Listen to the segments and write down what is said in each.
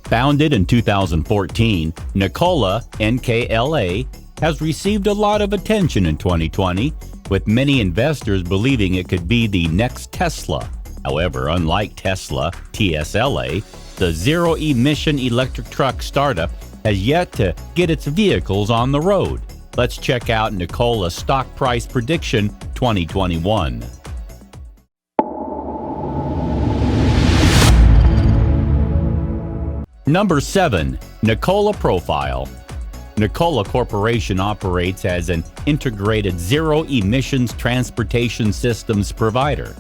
Founded in 2014, Nikola, NKLA, has received a lot of attention in 2020, with many investors believing it could be the next Tesla. However, unlike Tesla, TSLA, the zero-emission electric truck startup has yet to get its vehicles on the road. Let's check out Nikola's stock price prediction 2021. Number 7. Nikola Profile. Nikola Corporation operates as an integrated zero-emissions transportation systems provider.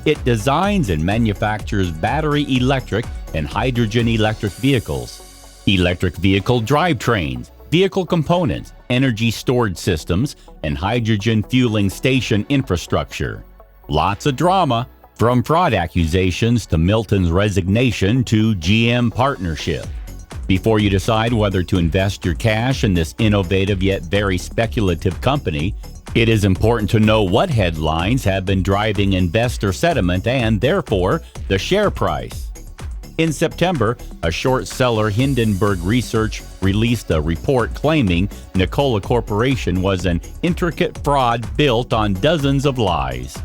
It designs and manufactures battery electric and hydrogen electric vehicles, electric vehicle drivetrains, vehicle components, energy storage systems, and hydrogen fueling station infrastructure. Lots of drama, from fraud accusations to Milton's resignation to GM partnership. Before you decide whether to invest your cash in this innovative yet very speculative company, it is important to know what headlines have been driving investor sentiment and, therefore, the share price. In September, a short seller Hindenburg Research released a report claiming Nikola Corporation was an intricate fraud built on dozens of lies.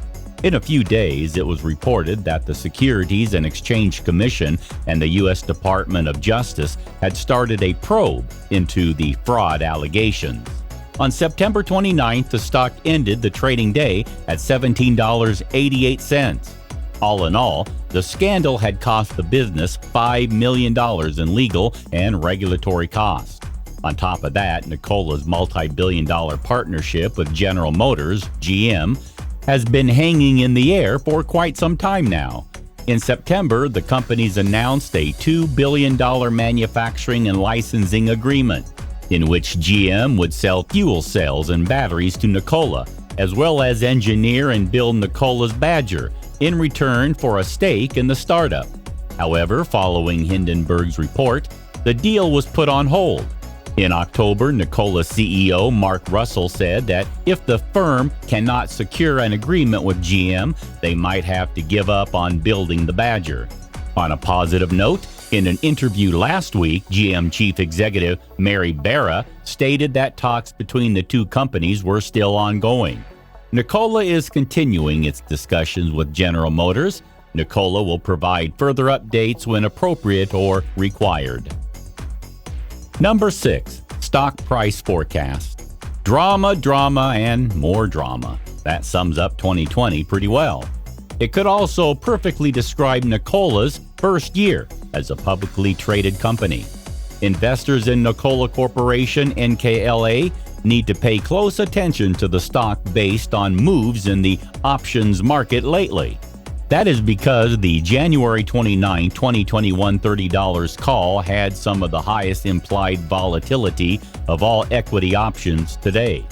In a few days, it was reported that the Securities and Exchange Commission and the U.S. Department of Justice had started a probe into the fraud allegations. On September 29th, the stock ended the trading day at $17.88. All in all, the scandal had cost the business $5 million in legal and regulatory costs. On top of that, Nikola's multi-billion-dollar partnership with General Motors, GM, has been hanging in the air for quite some time now. In September, the companies announced a $2 billion manufacturing and licensing agreement, in which GM would sell fuel cells and batteries to Nikola, as well as engineer and build Nikola's Badger, in return for a stake in the startup. However, following Hindenburg's report, the deal was put on hold. In October, Nikola CEO Mark Russell said that if the firm cannot secure an agreement with GM, they might have to give up on building the Badger. On a positive note, in an interview last week, GM Chief Executive Mary Barra stated that talks between the two companies were still ongoing. Nikola is continuing its discussions with General Motors. Nikola will provide further updates when appropriate or required. Number 6. Stock price forecast. Drama, and more drama. That sums up 2020 pretty well. It could also perfectly describe Nikola's first year as a publicly traded company. Investors in Nikola Corporation, NKLA, need to pay close attention to the stock based on moves in the options market lately. That is because the January 29, 2021 $30 call had some of the highest implied volatility of all equity options today.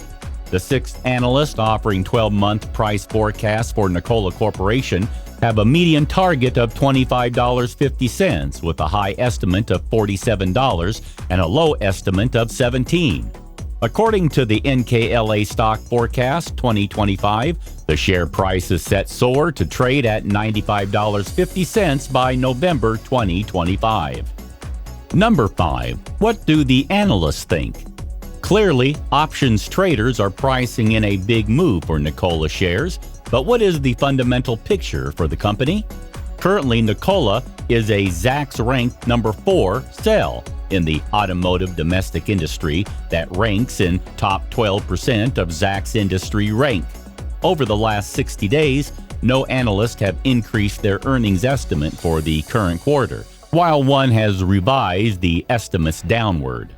The sixth analyst offering 12-month price forecasts for Nikola Corporation have a median target of $25.50 with a high estimate of $47 and a low estimate of $17. According to the NKLA Stock Forecast 2025, the share price is set soar to trade at $95.50 by November 2025. Number 5. What do the analysts think? Clearly, options traders are pricing in a big move for Nikola shares, but what is the fundamental picture for the company? Currently, Nikola is a Zacks ranked number 4 sell in the automotive domestic industry that ranks in top 12% of Zacks industry rank. Over the last 60 days, no analysts have increased their earnings estimate for the current quarter, while one has revised the estimates downward.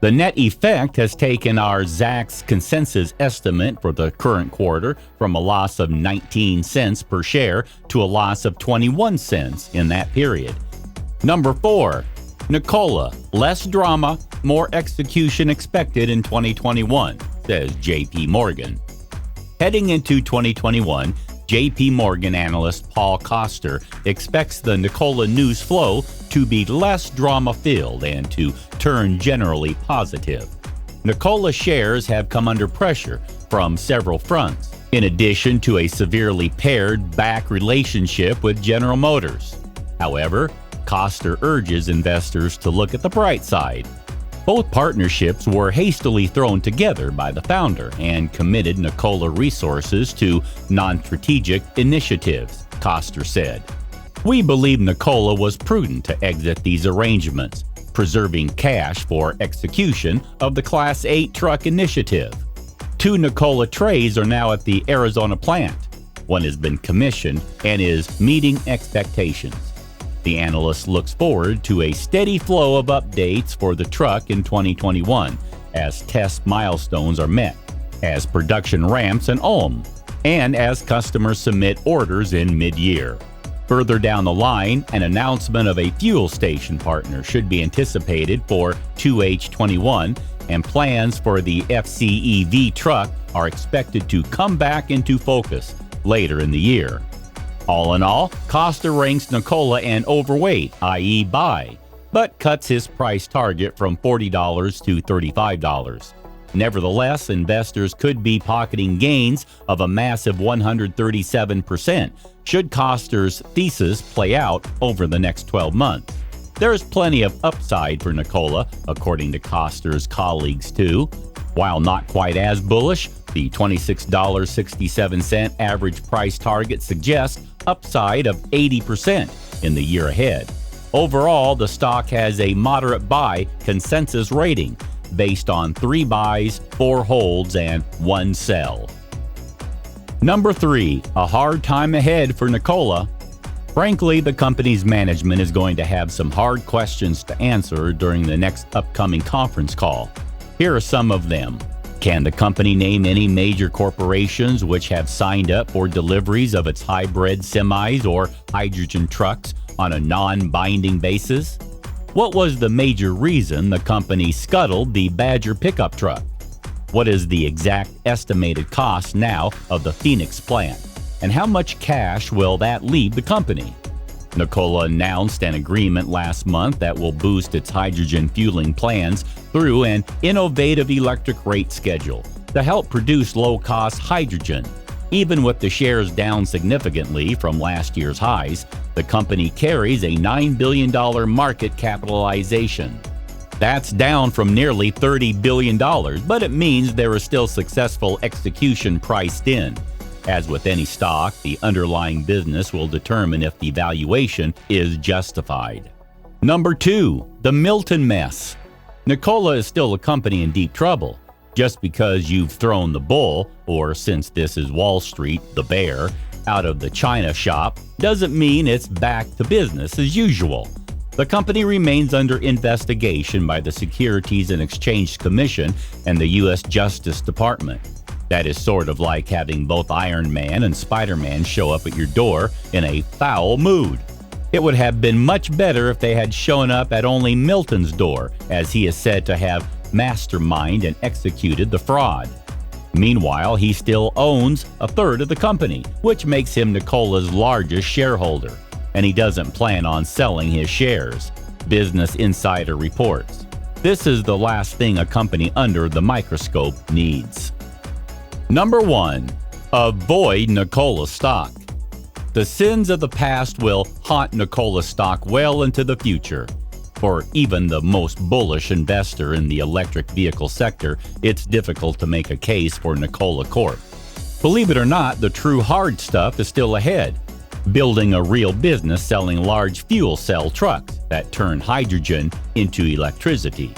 The net effect has taken our Zacks consensus estimate for the current quarter from a loss of 19 cents per share to a loss of 21 cents in that period. Number 4. Nikola, less drama, more execution expected in 2021, says J.P. Morgan. Heading into 2021, J.P. Morgan analyst Paul Coster expects the Nikola news flow to be less drama-filled and to turn generally positive. Nikola shares have come under pressure from several fronts, in addition to a severely pared back relationship with General Motors. However, Koster urges investors to look at the bright side. Both partnerships were hastily thrown together by the founder and committed Nikola resources to non-strategic initiatives, Koster said. We believe Nikola was prudent to exit these arrangements, preserving cash for execution of the Class 8 truck initiative. 2 Nikola trays are now at the Arizona plant. One has been commissioned and is meeting expectations. The analyst looks forward to a steady flow of updates for the truck in 2021 as test milestones are met, as production ramps in Ulm, and as customers submit orders in mid-year. Further down the line, an announcement of a fuel station partner should be anticipated for 2H21, and plans for the FCEV truck are expected to come back into focus later in the year. All in all, Koster ranks Nikola an overweight, i.e. buy, but cuts his price target from $40 to $35. Nevertheless, investors could be pocketing gains of a massive 137% should Koster's thesis play out over the next 12 months. There is plenty of upside for Nikola, according to Koster's colleagues too. While not quite as bullish, the $26.67 average price target suggests upside of 80% in the year ahead. Overall, the stock has a moderate buy consensus rating based on 3 buys, 4 holds, and 1 sell. Number 3, a hard time ahead for Nikola. Frankly, the company's management is going to have some hard questions to answer during the next upcoming conference call. Here are some of them. Can the company name any major corporations which have signed up for deliveries of its hybrid semis or hydrogen trucks on a non-binding basis? What was the major reason the company scuttled the Badger pickup truck? What is the exact estimated cost now of the Phoenix plant? And how much cash will that leave the company? Nikola announced an agreement last month that will boost its hydrogen fueling plans through an innovative electric rate schedule to help produce low-cost hydrogen. Even with the shares down significantly from last year's highs, the company carries a $9 billion market capitalization. That's down from nearly $30 billion, but it means there is still successful execution priced in. As with any stock, the underlying business will determine if the valuation is justified. Number 2, the Milton mess. Nikola is still a company in deep trouble. Just because you've thrown the bull, or since this is Wall Street, the bear, out of the China shop, doesn't mean it's back to business as usual. The company remains under investigation by the Securities and Exchange Commission and the U.S. Justice Department. That is sort of like having both Iron Man and Spider-Man show up at your door in a foul mood. It would have been much better if they had shown up at only Milton's door, as he is said to have masterminded and executed the fraud. Meanwhile, he still owns a third of the company, which makes him Nikola's largest shareholder, and he doesn't plan on selling his shares, Business Insider reports. This is the last thing a company under the microscope needs. Number 1, avoid Nikola stock. The sins of the past will haunt Nikola stock well into the future. For even the most bullish investor in the electric vehicle sector, it's difficult to make a case for Nikola Corp. Believe it or not, the true hard stuff is still ahead. Building a real business selling large fuel cell trucks that turn hydrogen into electricity.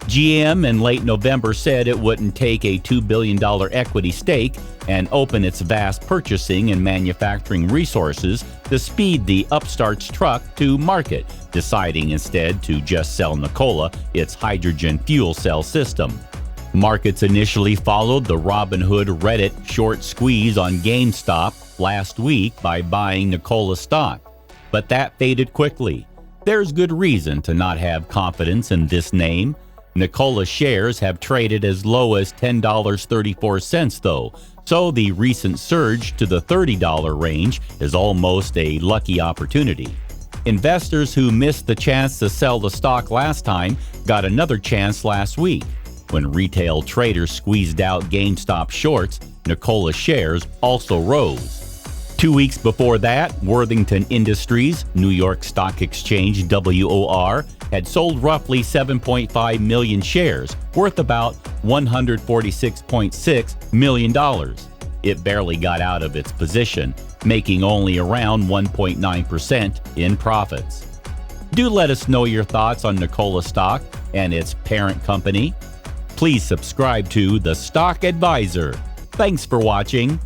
GM in late November said it wouldn't take a $2 billion equity stake and open its vast purchasing and manufacturing resources to speed the upstart's truck to market, deciding instead to just sell Nikola its hydrogen fuel cell system. Markets initially followed the Robinhood Reddit short squeeze on GameStop last week by buying Nikola stock, but that faded quickly. There's good reason to not have confidence in this name. Nikola shares have traded as low as $10.34 though, so the recent surge to the $30 range is almost a lucky opportunity. Investors who missed the chance to sell the stock last time got another chance last week. When retail traders squeezed out GameStop shorts, Nikola shares also rose. 2 weeks before that, Worthington Industries, New York Stock Exchange WOR, had sold roughly 7.5 million shares, worth about $146.6 million. It barely got out of its position, making only around 1.9% in profits. Do let us know your thoughts on Nikola stock and its parent company. Please subscribe to The Stock Advisor. Thanks for watching.